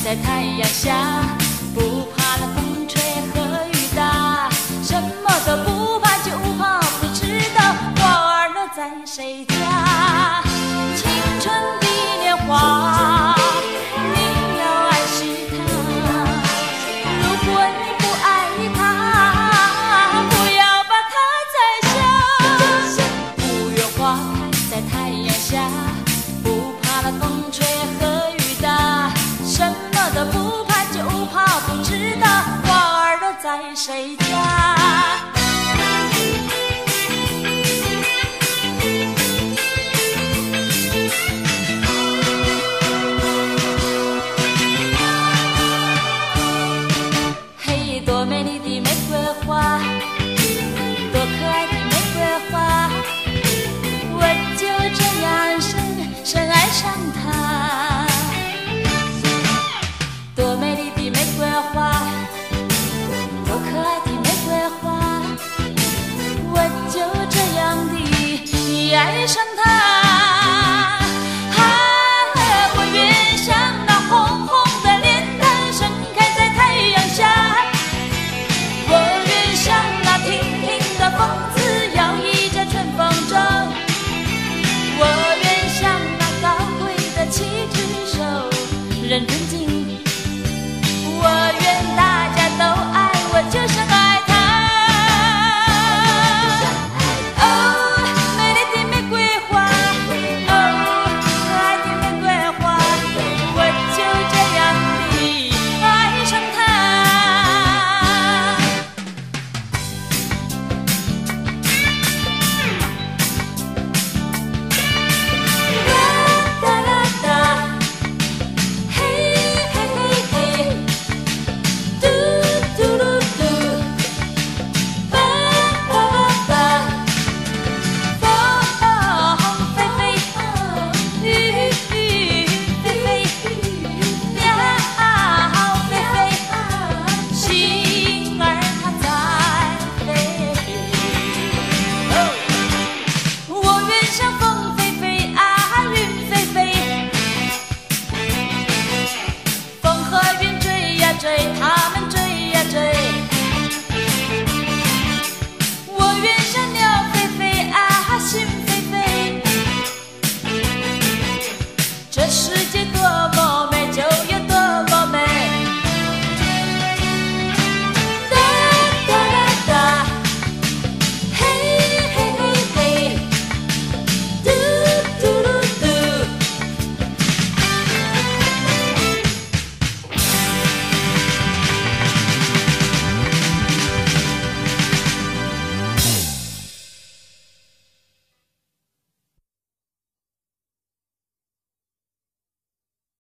在太阳下，不怕那风吹和雨打，什么都不怕，就怕不知道花儿落在谁家。青春的年华，你要爱惜它。如果你不爱它，不要把它摘下。五月花开在太阳下，不怕那风吹和雨打，什么都不怕，就怕不知道花儿落在谁家。嘿，多美丽的玫瑰花，多可爱的玫瑰花，我就这样深爱上它。多美丽的玫瑰花，多可爱的玫瑰花，我就这样的爱上它。我愿像那红红的莲苔盛开在太阳下，我愿像那亭亭的风姿摇曳在春风中，我愿像那高贵的七只手，认真